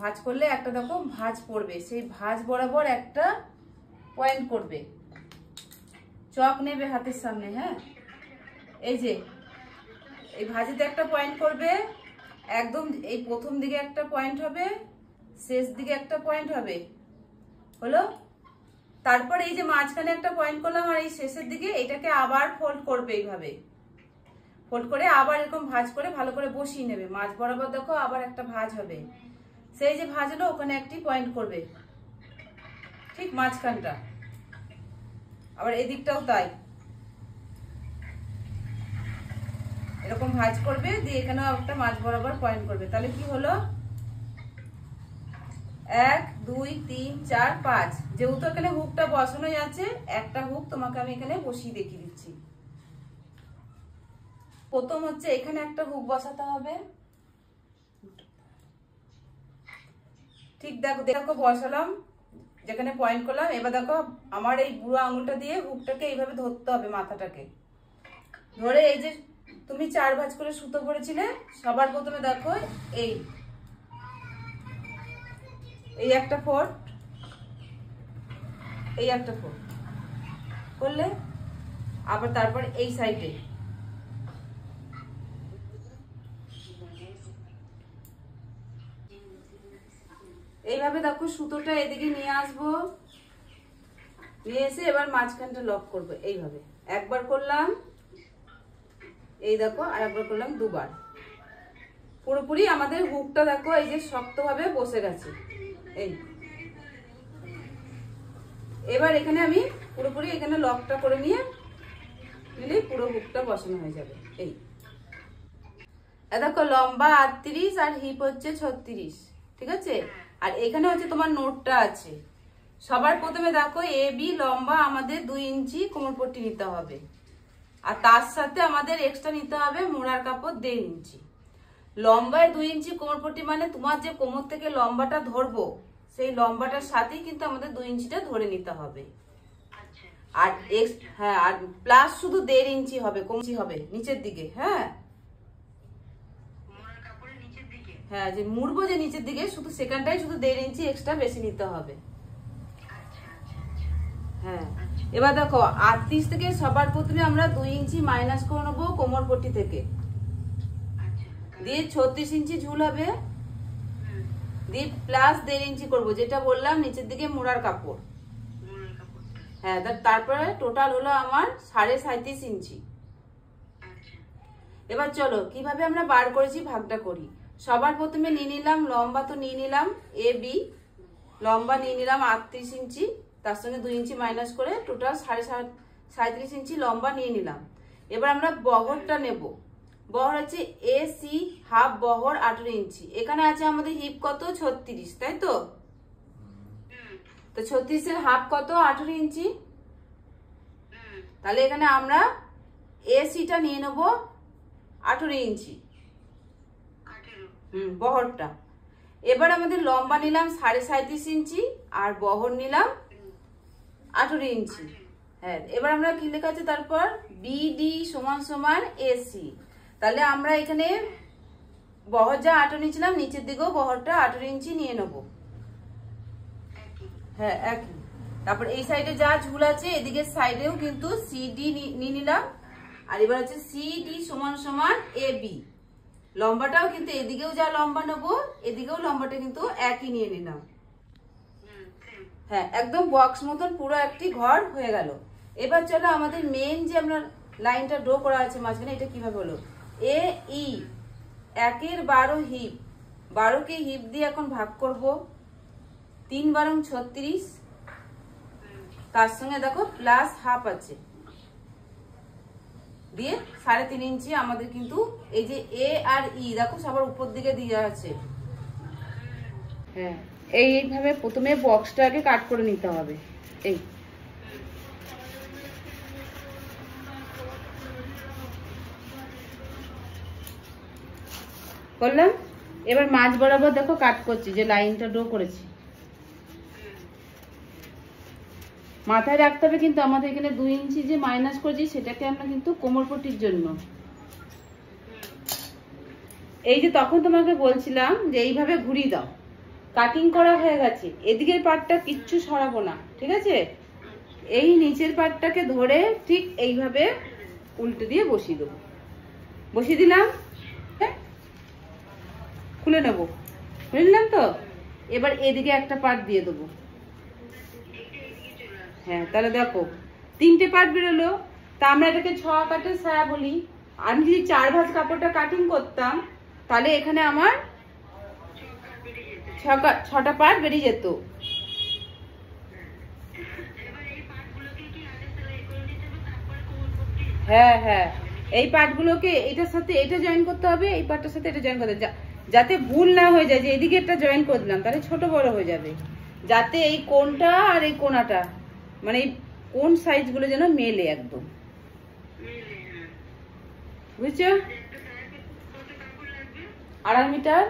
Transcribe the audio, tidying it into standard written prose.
ভাঁজ করলে একটা দেখো ভাঁজ পড়বে, সেই ভাঁজ বরাবর একটা পয়েন্ট করবে, চক নেবে হাতের সামনে। হ্যাঁ, এই যে এই ভাঁজেতে একটা পয়েন্ট করবে, একদম এই প্রথম দিকে একটা পয়েন্ট হবে, শেষ দিকে একটা পয়েন্ট হবে, হলো। তারপর এই যে মাঝখানে একটা পয়েন্ট করলাম আর এই শেষের দিকে এটাকে আবার ফোল্ড করবে, এইভাবে ফোল্ড করে আবার এরকম ভাঁজ করে ভালো করে বসিয়ে নেবে। মাঝ বরাবর দেখো আবার একটা ভাঁজ হবে, সেই যে ভাঁজ হলো ওখানে একটি পয়েন্ট করবে, ঠিক মাঝখানটা। আবার এদিকটাও তাই, এরকম ভাঁজ করবে, দিয়ে এখানেও একটা মাঝ বরাবর পয়েন্ট করবে। তাহলে কি হলো, 1 2 3 4 5। যেহেতু এখানে হুকটা বসানোই আছে, একটা হুক তোমাকে আমি এখানে বসিয়ে দেখিয়ে দিচ্ছি। প্রথম হচ্ছে এখানে একটা হুক বসাতে হবে, ঠিক দেখো দেখো বসালাম, যেখানে পয়েন্ট করলাম। এবার দেখো আমার এই বুড়ো আঙুলটা দিয়ে হুকটাকে এইভাবে ধরতে হবে, মাথাটাকে ধরে এই যে তুমি 4 ভাঁজ করে সুতো পড়েছিলে, সবার প্রথমে দেখো এই একটা ফোল্ড, এই একটা ফোল্ড করলে, আবার তারপর এই সাইডে এইভাবে দেখো সুতোটা এদিকে নিয়ে আসবো, নিয়ে এসে এবার মাঝখানটা লক করবো। এইভাবে একবার করলাম, এই দেখো, আর একবার করলাম, দুবার। পুরোপুরি আমাদের হুকটা দেখো এই যে শক্তভাবে বসে গেছে। এই এবার এখানে আমি পুরোপুরি এখানে লকটা করে নিয়ে নিলে পুরো হুকটা বসানো হয়ে যাবে। এই দেখো লম্বা 38 আর হিপ হচ্ছে 36, ঠিক আছে। আর এখানে হচ্ছে তোমার নোটটা আছে। সবার প্রথমে দেখো এ বি লম্বা আমাদের 2 ইঞ্চি কোমরপট্টি নিতে হবে, আর তার সাথে আমাদের এক্সট্রা নিতে হবে মোড়ার কাপড় 1.5 ইঞ্চি। লম্বায় 2 ইঞ্চি কোমরপট্টি মানে তোমার যে কোমর থেকে লম্বাটা ধরবো সেই লম্বাটার সাথেই কিন্তু আমাদের 2 ইঞ্চিটা ধরে নিতে হবে। আর হ্যাঁ, আর প্লাস শুধু 1.5 ইঞ্চি হবে, কমছি হবে নিচের দিকে। হ্যাঁ হ্যাঁ, যে মুড়বো যে নিচের দিকে, শুধু সেখানটাই শুধু 1.5 ইঞ্চি এক্সট্রা বেশি নিতে হবে। হ্যাঁ, এবার দেখো 38 থেকে সবার প্রথমে আমরা 2 ইঞ্চি মাইনাস করে নেবো কোমরপট্টি থেকে, দিয়ে 36 ইঞ্চি ঝুল হবে, দিয়ে প্লাস 1.5 ইঞ্চি করবো, যেটা বললাম নিচের দিকে মোড়ার কাপড়। হ্যাঁ, তারপরে টোটাল হলো আমার 37.5 ইঞ্চি। এবার চলো কিভাবে আমরা বার করেছি ভাগটা করি। সবার প্রথমে নিয়ে নিলাম লম্বা, তো নিয়ে নিলাম এ বি লম্বা নিয়ে নিলাম 38 ইঞ্চি, তার সঙ্গে 2 ইঞ্চি মাইনাস করে টোটাল 37.5 ইঞ্চি লম্বা নিয়ে নিলাম। এবার আমরা বহরটা নেব। বহর হচ্ছে এ সি হাফ বহর 18 ইঞ্চি। এখানে আছে আমাদের হিপ কত 36, তাই তো? তো 36 এর হাফ কত 18 ইঞ্চি। তাহলে এখানে আমরা এ সিটা নিয়ে নেব 18 ইঞ্চি বহরটা। এবার আমাদের লম্বা নিলাম 37.5 ইঞ্চি আর বহর নিলাম 18 ইঞ্চি। হ্যাঁ, এবার আমরা কি লেখা আছে তারপর বিডি সমান সমান এসি। তাহলে আমরা এখানে বহর যা 18 ইঞ্চি নিলাম, নিচের দিকেও বহরটা 18 ইঞ্চি নিয়ে নেব। হ্যাঁ একই। তারপর এই সাইডে যা ঝুল আছে এদিকে সাইডেও কিন্তু সিডি নিয়ে নিলাম। আর এবার হচ্ছে সিডি সমান সমান এ বি। লম্বাটাও কিন্তু এদিকেও যা লম্বা নেবো এদিকেও লম্বাটা কিন্তু একই নিয়ে নিলাম। হ্যাঁ, একদম বক্স মতন পুরো একটি ঘর হয়ে গেল। এবার চলো আমাদের মেন যে আমরা লাইনটা ড্র করা আছে মাঝখানে, এটা কিভাবে হলো, এ ই 1 12 হিপ, 12কে হিপ দিয়ে এখন ভাগ করব, 3 12 36, তার সঙ্গে দেখো প্লাস হাফ আছে, দিয়ে 3.5 ইঞ্চি আমাদের কিন্তু এই যে এ আর ই দেখো সবার উপর দিকে দিয়ে আছে। হ্যাঁ, এইভাবে প্রথমে বক্সটাকে কাট করে নিতে হবে। এই করলাম। এবার মাঝ বরাবর দেখো কাট করছি, যে লাইনটা ড্র করেছি। মাথায় রাখতে হবে কিন্তু আমাদের এখানে 2 ইঞ্চি যে মাইনাস করেছি সেটাকে আমরা কিন্তু কোমরপট্টির জন্য। এই যে তখন তোমাকে বলছিলাম যে এইভাবে ঘুরিয়ে দাও, কাটিং করা হয়ে গেছে, এদিকের পার্টটা কিচ্ছু সরাবো না, ঠিক আছে? এই নিচের পার্টটাকে ধরে ঠিক এইভাবে উল্টে দিয়ে বসিয়ে দেবো। বসিয়ে দিলাম, খুলে নেবো, খুলে নিলাম তো। এবার এদিকে একটা পার্ট দিয়ে দেবো। হ্যাঁ, তাহলে দেখো 3টে পার্ট বেরোলো। তা আমরা এটাকে 6 কাটের সায়া বলি। আমি যদি 4 ভাঁজ কাপড়টা কাটিং করতাম তাহলে এখানে আমার 6টা পার্ট বেরিয়ে যেত। হ্যাঁ হ্যাঁ, এই পার্টগুলোকে এটার সাথে এটা জয়েন করতে হবে, এই পার্টটার সাথে এটা জয়েন করতে হবে, যাতে ভুল না হয়ে যায় যে এদিকে একটা জয়েন করে দিলাম তাহলে ছোট বড় হয়ে যাবে। যাতে এই কোণটা আর এই কোণাটা মানে এই কোণ সাইজগুলো যেন মেলে একদম, বুঝছো? 2.5 মিটার।